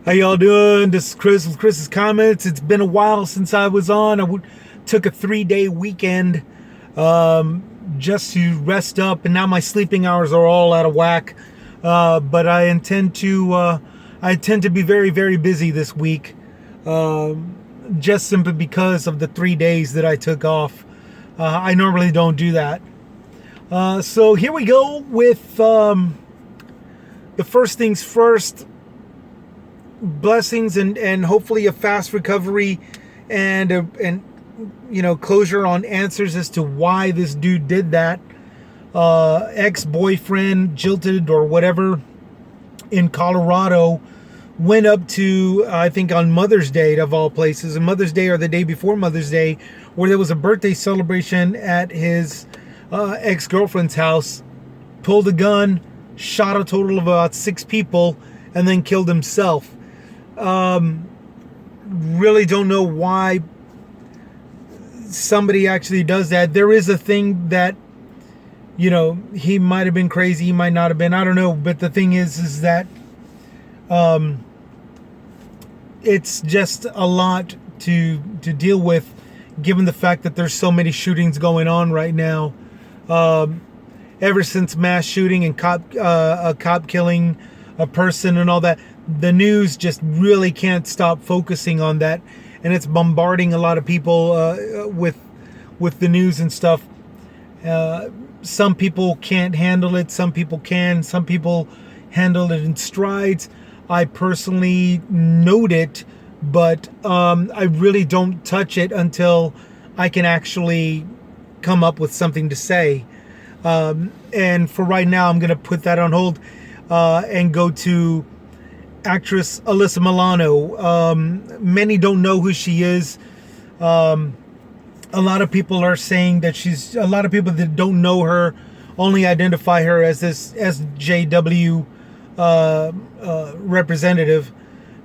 How y'all doing? This is Chris with Chris's Comments. It's been a while since I was on. Took a 3-day weekend just to rest up, and now my sleeping hours are all out of whack. But I intend to be very, very busy this week, just simply because of the 3 days that I took off. I normally don't do that. So here we go with the first things first. Blessings and hopefully a fast recovery and closure on answers as to why this dude did that. Ex-boyfriend, jilted or whatever, in Colorado, went up to, I think on Mother's Day of all places, and Mother's Day or the day before Mother's Day, where there was a birthday celebration at his ex-girlfriend's house, pulled a gun, shot a total of about 6 people, and then killed himself. Really don't know why somebody actually does that. There is a thing that, he might have been crazy, he might not have been, I don't know. But the thing is that it's just a lot to deal with, given the fact that there's so many shootings going on right now. Ever since mass shooting and a cop killing a person and all that, the news just really can't stop focusing on that, and it's bombarding a lot of people with the news and stuff. Some people can't handle it, some people can, some people handle it in strides. I personally note it, but I really don't touch it until I can actually come up with something to say. And for right now, I'm going to put that on hold and go to actress Allssya Milano. Many don't know who she is. A lot of people are saying that a lot of people that don't know her only identify her as this SJW representative.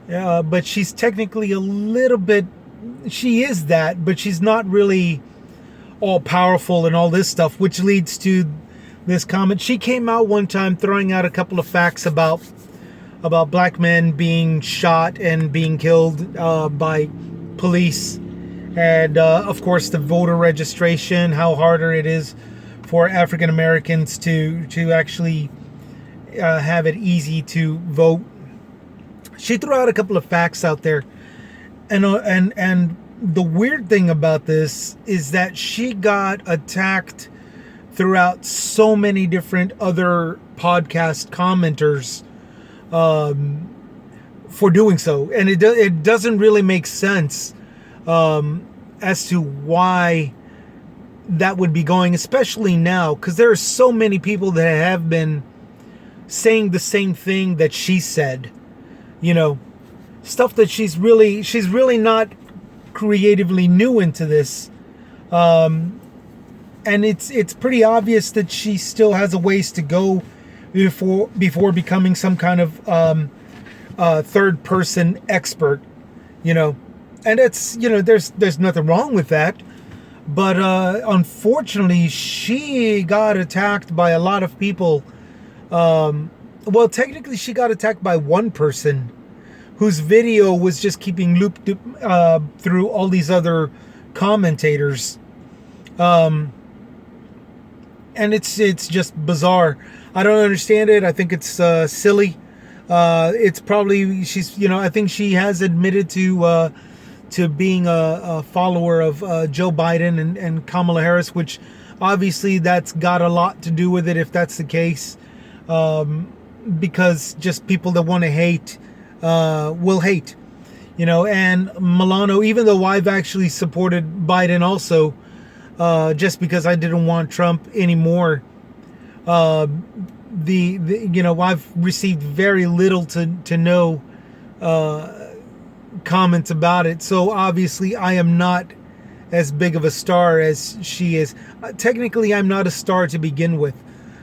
But she's technically a little bit, she is that, but she's not really all powerful and all this stuff, which leads to this comment. She came out one time throwing out a couple of facts about black men being shot and being killed by police, and of course the voter registration, how harder it is for African Americans to actually have it easy to vote. She threw out a couple of facts out there, and the weird thing about this is that she got attacked throughout so many different other podcast commenters for doing so, and it doesn't really make sense as to why that would be going, especially now, because there are so many people that have been saying the same thing that she said, stuff that she's really not creatively new into this, and it's pretty obvious that she still has a ways to go before becoming some kind of third person expert, and it's, there's nothing wrong with that, but unfortunately she got attacked by a lot of people. Well, technically she got attacked by one person whose video was just keeping looped through all these other commentators, and it's just bizarre. I don't understand it. I think it's silly. It's probably, I think she has admitted to being a follower of Joe Biden and Kamala Harris, which obviously that's got a lot to do with it if that's the case, because just people that want to hate will hate, and Milano, even though I've actually supported Biden also, just because I didn't want Trump anymore. I've received very little to no comments about it. So obviously I am not as big of a star as she is. Technically, I'm not a star to begin with.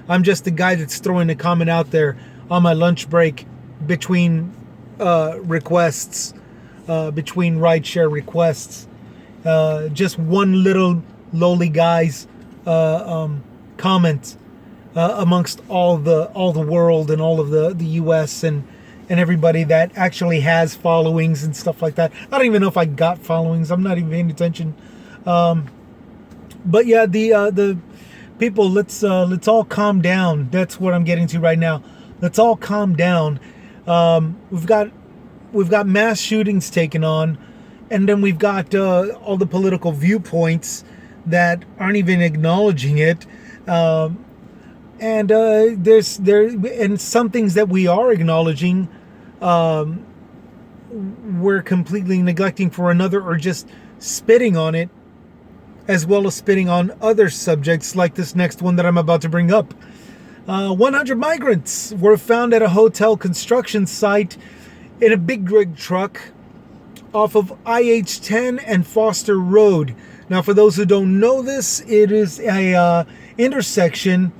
I'm just the guy that's throwing a comment out there on my lunch break between requests, between rideshare requests. Just one little lowly guy's comment amongst all the world and all of the U.S. and and everybody that actually has followings and stuff like that. I don't even know if I got followings. I'm not even paying attention. But yeah, the people, let's all calm down. That's what I'm getting to right now. Let's all calm down. We've got mass shootings taken on, and then we've got all the political viewpoints that aren't even acknowledging it. And and some things that we are acknowledging, we're completely neglecting for another, or just spitting on it, as well as spitting on other subjects like this next one that I'm about to bring up. 100 migrants were found at a hotel construction site in a big rig truck off of IH-10 and Foster Road. Now, for those who don't know this, it is a intersection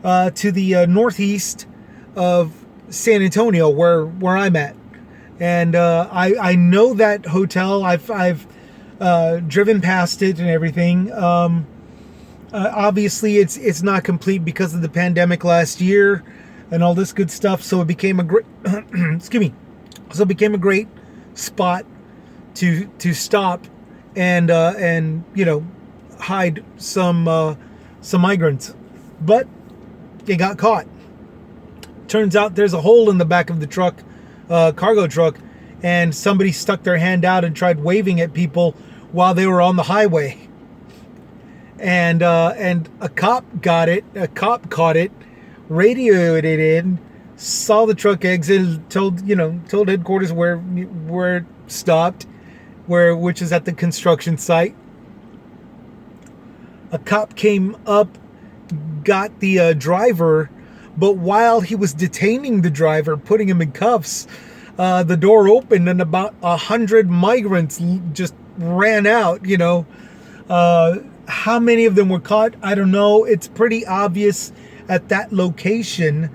to the northeast of San Antonio, where I'm at, and I know that hotel. I've driven past it and everything. Obviously, it's not complete because of the pandemic last year and all this good stuff. So it became a great excuse me. So it became a great spot to stop and hide some migrants, but they got caught. Turns out there's a hole in the back of the truck, cargo truck, and somebody stuck their hand out and tried waving at people while they were on the highway. And a cop got it. A cop caught it, radioed it in, saw the truck exit, told headquarters where it stopped, which is at the construction site. A cop came up, got the driver, but while he was detaining the driver, putting him in cuffs, the door opened and about 100 migrants just ran out. How many of them were caught? I don't know. It's pretty obvious at that location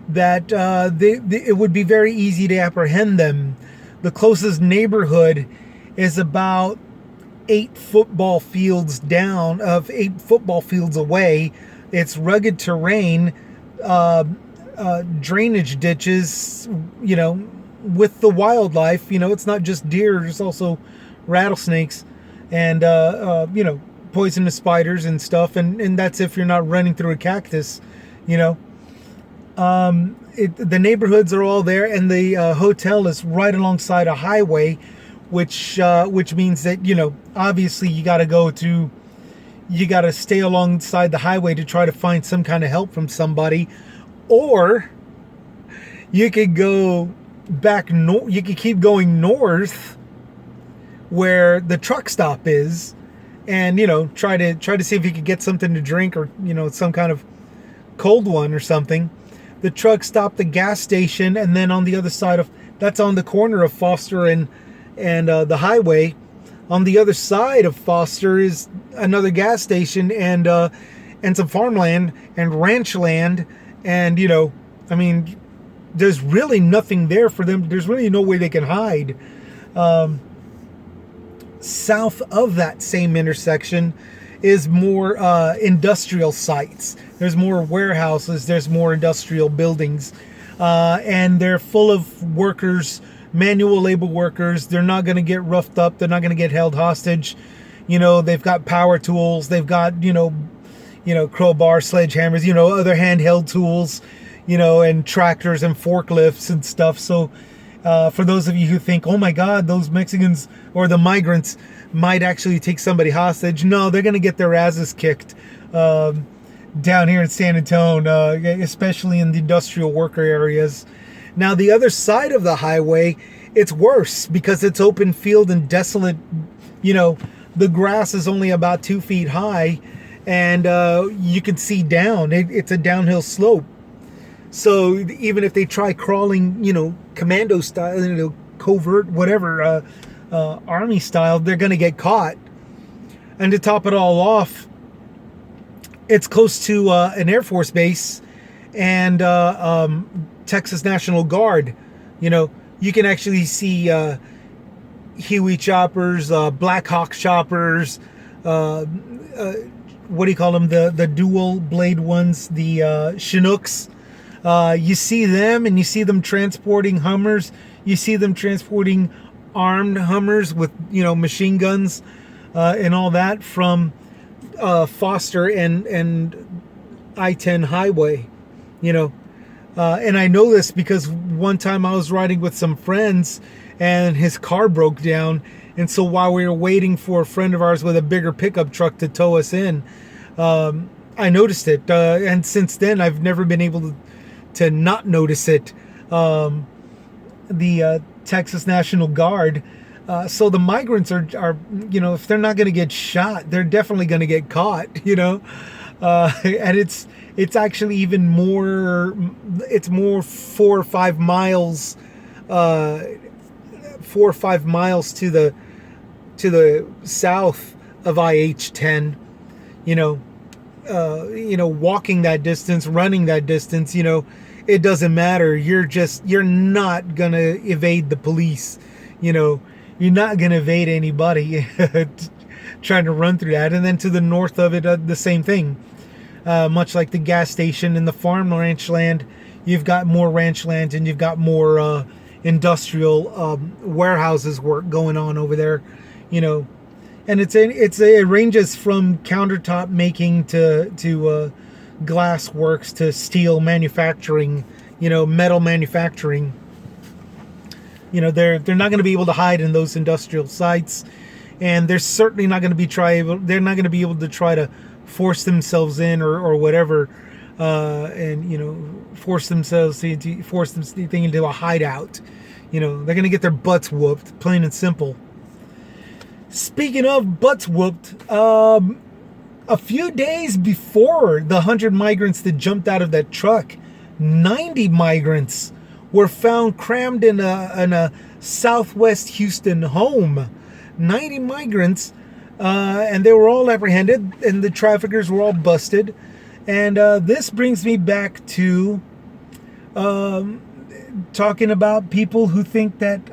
that it would be very easy to apprehend them. The closest neighborhood is about 8 football fields away. It's rugged terrain, drainage ditches, with the wildlife. It's not just deer, there's also rattlesnakes and, poisonous spiders and stuff. And that's if you're not running through a cactus, the neighborhoods are all there, and the hotel is right alongside a highway, which means that, obviously you got to stay alongside the highway to try to find some kind of help from somebody, or you could go back north. You could keep going north where the truck stop is, and try to see if you could get something to drink, or some kind of cold one or something. The truck stopped the gas station, and then on the other side that's on the corner of Foster and the highway. On the other side of Foster is another gas station and some farmland and ranch land, and there's really nothing there for them. There's really no way they can hide. South of that same intersection is more industrial sites. There's more warehouses. There's more industrial buildings, and they're full of workers. Manual labor workers. They're not going to get roughed up. They're not going to get held hostage. They've got power tools. They've got, crowbar, sledgehammers, other handheld tools, and tractors and forklifts and stuff. So for those of you who think, oh my God, those Mexicans or the migrants might actually take somebody hostage. No, they're going to get their asses kicked down here in San Antonio, especially in the industrial worker areas. Now, the other side of the highway, it's worse because it's open field and desolate. The grass is only about 2 feet high, and you can see down. It's a downhill slope. So even if they try crawling, commando style, covert, whatever, army style, they're going to get caught. And to top it all off, it's close to an Air Force base and Texas National Guard. You can actually see Huey choppers, Black Hawk choppers, what do you call them? The dual blade ones, the Chinooks. You see them, and you see them transporting Hummers. You see them transporting armed Hummers with, machine guns and all that from Foster and I-10 highway, and I know this because one time I was riding with some friends and his car broke down. And so while we were waiting for a friend of ours with a bigger pickup truck to tow us in, I noticed it. And since then, I've never been able to not notice it. The Texas National Guard. So the migrants are, if they're not going to get shot, they're definitely going to get caught, and it's actually even more, it's more 4 or 5 miles, 4 or 5 miles to the south of IH-10, walking that distance, running that distance, it doesn't matter. You're not going to evade the police, you're not going to evade anybody trying to run through that. And then to the north of it, the same thing. Much like the gas station and the farm ranch land, you've got more ranch land and you've got more industrial warehouses work going on over there, and it ranges from countertop making to glass works to steel manufacturing, metal manufacturing. They're not going to be able to hide in those industrial sites, and they're certainly not going to they're not going to be able to try to force themselves in or whatever, and force themselves into a hideout. They're going to get their butts whooped, plain and simple. Speaking of butts whooped, a few days before the 100 migrants that jumped out of that truck, 90 migrants were found crammed in a southwest Houston home. 90 migrants, and they were all apprehended, and the traffickers were all busted. And this brings me back to talking about people who think that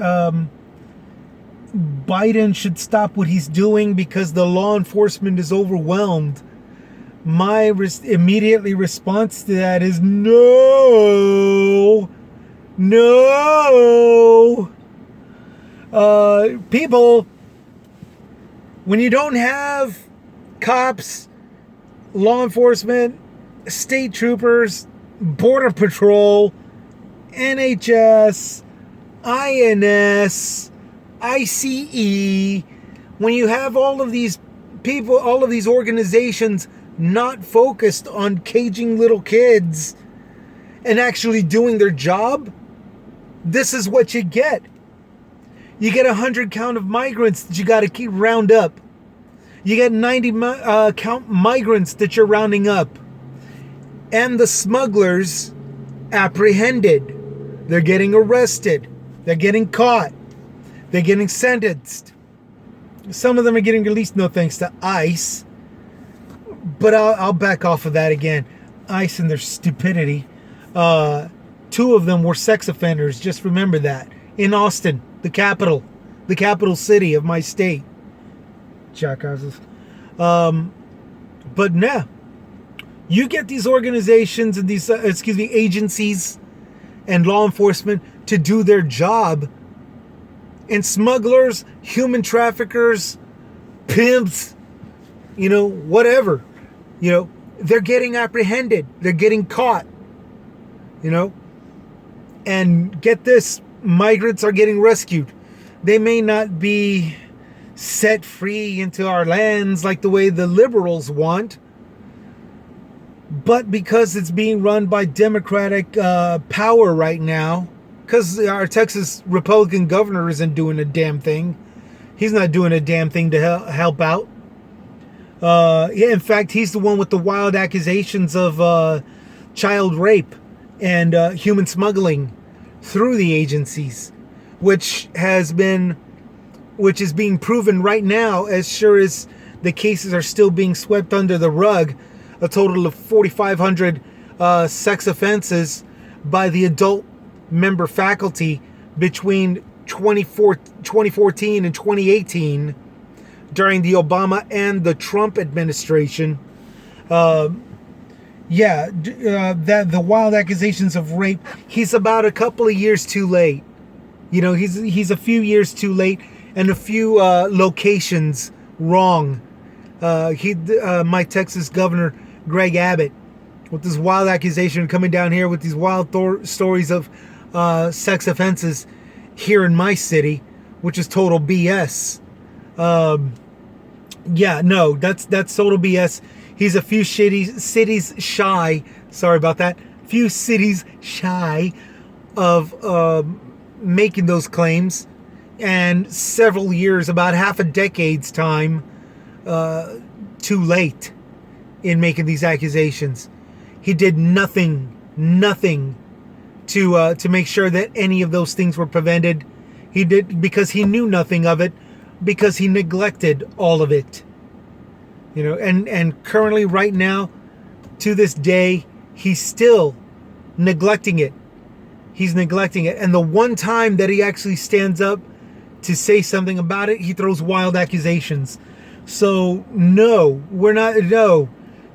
Biden should stop what he's doing because the law enforcement is overwhelmed. My immediately response to that is no. People, when you don't have cops, law enforcement, state troopers, border patrol, NHS, INS, ICE, when you have all of these people, all of these organizations not focused on caging little kids and actually doing their job, this is what you get. You get 100 count of migrants that you got to keep round up. You get 90 count migrants that you're rounding up. And the smugglers apprehended. They're getting arrested. They're getting caught. They're getting sentenced. Some of them are getting released, no thanks to ICE. But I'll back off of that again. ICE and their stupidity. 2 of them were sex offenders. Just remember that. In Austin, the capital city of my state. Jackasses. But now, you get these organizations and these, agencies and law enforcement to do their job. And smugglers, human traffickers, pimps, whatever, they're getting apprehended. They're getting caught, and get this, migrants are getting rescued. They may not be set free into our lands like the way the liberals want, but because it's being run by Democratic power right now, because our Texas Republican governor isn't doing a damn thing. He's not doing a damn thing to help out. In fact, he's the one with the wild accusations of child rape and human smuggling through the agencies, which is being proven right now, as sure as the cases are still being swept under the rug. A total of 4,500 sex offenses by the adult member faculty between 2014 and 2018 during the Obama and the Trump administration. Yeah, that the wild accusations of rape. He's about a couple of years too late. You know, he's a few years too late and a few locations wrong. My Texas governor Greg Abbott, with this wild accusation coming down here with these wild stories of sex offenses here in my city, which is total BS. Yeah, no, that's total BS. He's a few cities shy. Sorry about that. Few cities shy of making those claims, and several years, about half a decade's time, too late in making these accusations. He did nothing to make sure that any of those things were prevented. He did, because he knew nothing of it, because he neglected all of it. You know, and currently, right now, to this day, he's still neglecting it. He's neglecting it. And the one time that he actually stands up to say something about it, he throws wild accusations. So, no, we're not, no.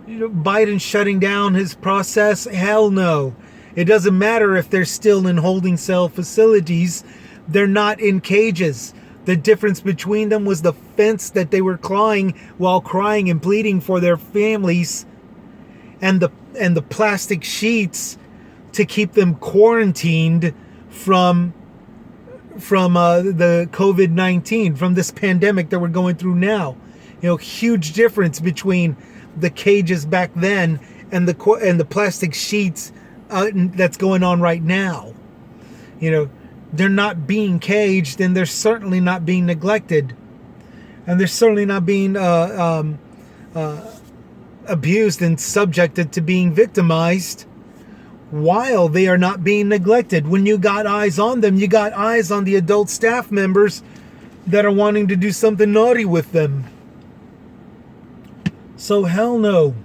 Biden shutting down his process? Hell no. It doesn't matter if they're still in holding cell facilities. They're not in cages. The difference between them was the fence that they were clawing while crying and pleading for their families, and the plastic sheets to keep them quarantined from the COVID-19, from this pandemic that we're going through now. You know, huge difference between the cages back then and the plastic sheets that's going on right now. You know, they're not being caged, and they're certainly not being neglected, and they're certainly not being abused and subjected to being victimized, while they are not being neglected. When you got eyes on them, you got eyes on the adult staff members that are wanting to do something naughty with them. So hell no,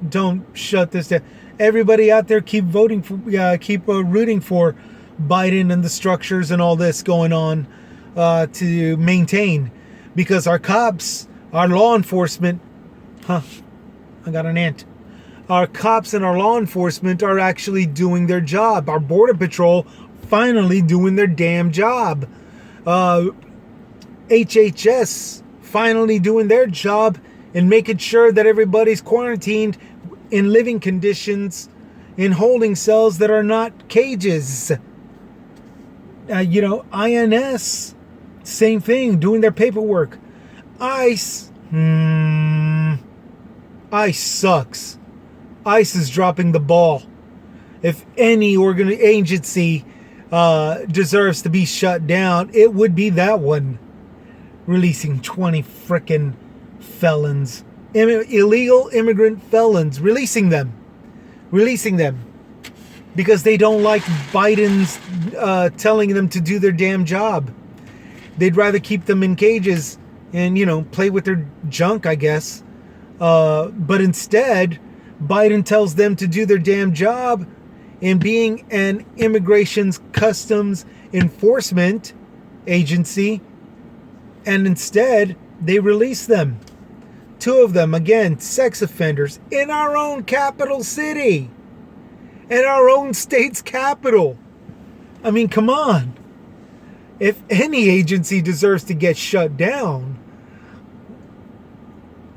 don't shut this down. Everybody out there, keep voting for, keep rooting for Biden and the structures and all this going on to maintain, because our cops, our law enforcement, I got an ant. Our cops and our law enforcement are actually doing their job. Our Border Patrol finally doing their damn job. HHS finally doing their job and making sure that everybody's quarantined in living conditions, in holding cells that are not cages. You know, INS, same thing, doing their paperwork. ICE, ICE sucks. ICE is dropping the ball. If any agency deserves to be shut down, it would be that one. Releasing 20 frickin' felons. Illegal immigrant felons, releasing them because they don't like Biden's telling them to do their damn job. They'd rather keep them in cages and, you know, play with their junk, I guess. But instead, Biden tells them to do their damn job in being an immigration's customs enforcement agency, and instead they release them. 2 of them, again, sex offenders in our own capital city, in our own state's capital. I mean, come on. If any agency deserves to get shut down.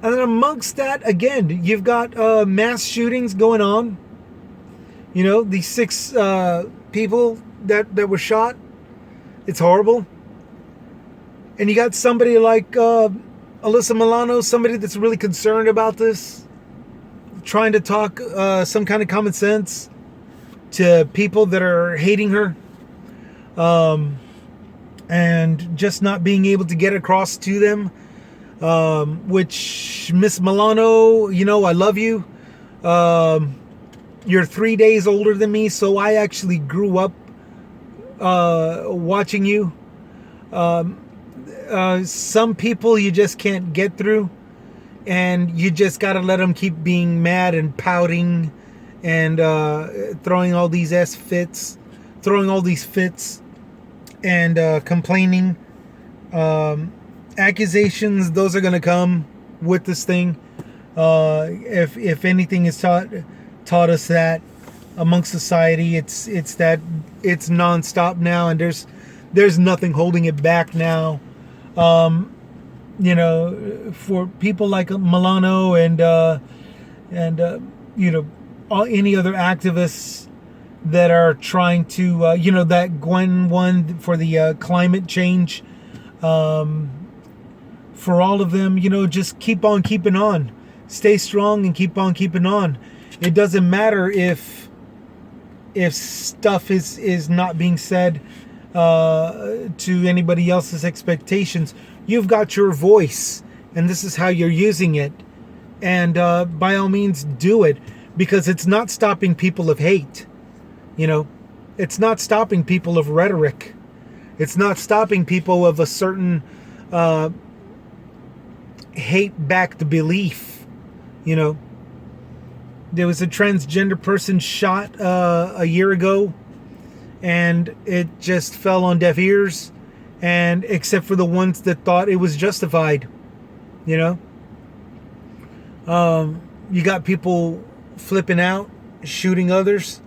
And then amongst that, again, you've got mass shootings going on. You know, these 6 people that were shot. It's horrible. And you got somebody like Allssya Milano, somebody that's really concerned about this, trying to talk some kind of common sense to people that are hating her, and just not being able to get across to them, which, Miss Milano, you know, I love you. You're 3 days older than me, so I actually grew up watching you. Some people you just can't get through, and you just got to let them keep being mad and pouting and throwing all these fits and complaining. Accusations, those are going to come with this thing. If anything has taught us that amongst society, it's that it's nonstop now, and there's nothing holding it back now. For people like Milano and any other activists that are trying to, that Gwen one for the climate change, for all of them, just keep on keeping on. Stay strong and keep on keeping on. It doesn't matter if stuff is not being said to anybody else's expectations. You've got your voice, and this is how you're using it. And by all means, do it, because it's not stopping people of hate. It's not stopping people of rhetoric. It's not stopping people of a certain hate-backed belief. There was a transgender person shot a year ago, and it just fell on deaf ears, and except for the ones that thought it was justified. You got people flipping out, shooting others,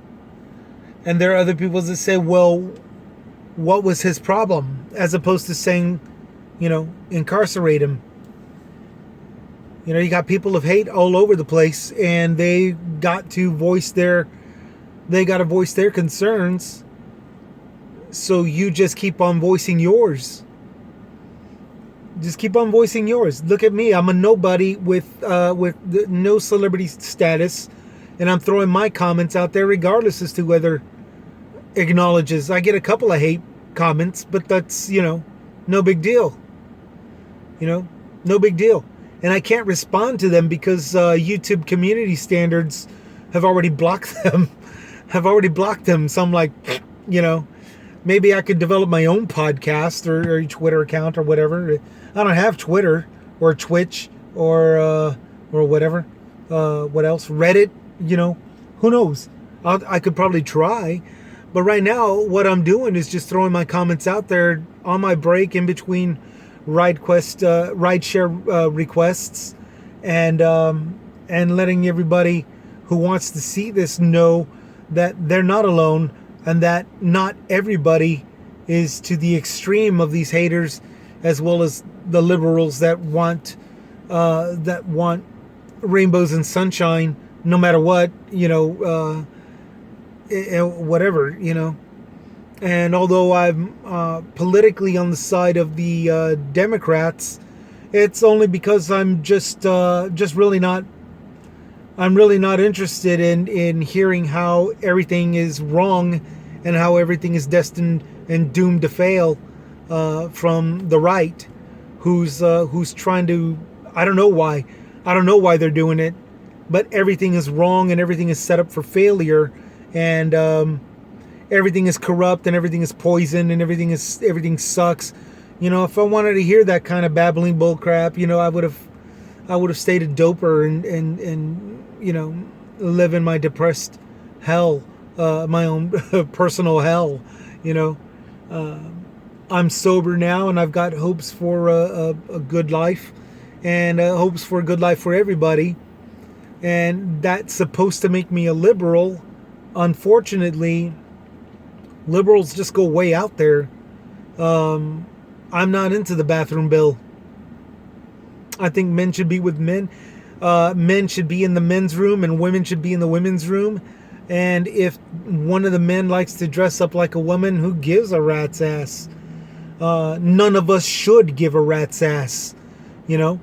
and there are other people that say, well, what was his problem? As opposed to saying, incarcerate him. You got people of hate all over the place, and they got to voice their concerns. So you just keep on voicing yours. Just keep on voicing yours. Look at me. I'm a nobody with no celebrity status, and I'm throwing my comments out there regardless as to whether acknowledges. I get a couple of hate comments, but that's, no big deal. No big deal. And I can't respond to them because YouTube community standards have already blocked them. So I'm like, maybe I could develop my own podcast or Twitter account or whatever. I don't have Twitter or Twitch or whatever. What else? Reddit, who knows? I could probably try. But right now, what I'm doing is just throwing my comments out there on my break in between rideshare requests, and letting everybody who wants to see this know that they're not alone, and that not everybody is to the extreme of these haters, as well as the liberals that want rainbows and sunshine no matter what, whatever, And although I'm politically on the side of the Democrats, it's only because I'm just really not. I'm really not interested in hearing how everything is wrong and how everything is destined and doomed to fail from the right, who's trying to. I don't know why. I don't know why they're doing it, but everything is wrong and everything is set up for failure, and everything is corrupt and everything is poison and everything sucks. If I wanted to hear that kind of babbling bull crap, I would have stayed a doper and live in my depressed hell, my own personal hell. I'm sober now, and I've got hopes for a good life, and hopes for a good life for everybody, and that's supposed to make me a liberal. Unfortunately, liberals just go way out there. I'm not into the bathroom bill. I think men should be with men. Men should be in the men's room and women should be in the women's room. And if one of the men likes to dress up like a woman, who gives a rat's ass? None of us should give a rat's ass. The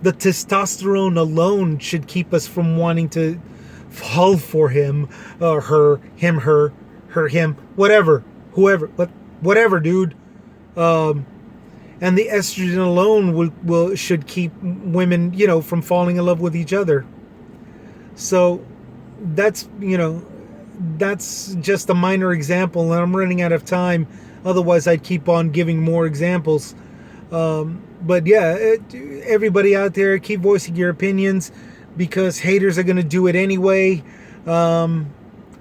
testosterone alone should keep us from wanting to fall for him, her, him, her, him, whatever, whoever, whatever, dude. And the estrogen alone should keep women, from falling in love with each other. So that's just a minor example, and I'm running out of time. Otherwise, I'd keep on giving more examples. But yeah, everybody out there, keep voicing your opinions, because haters are going to do it anyway.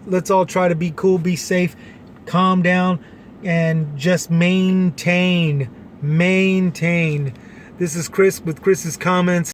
Let's all try to be cool, be safe, calm down, and just maintain. This is Chris with Chris's Comments.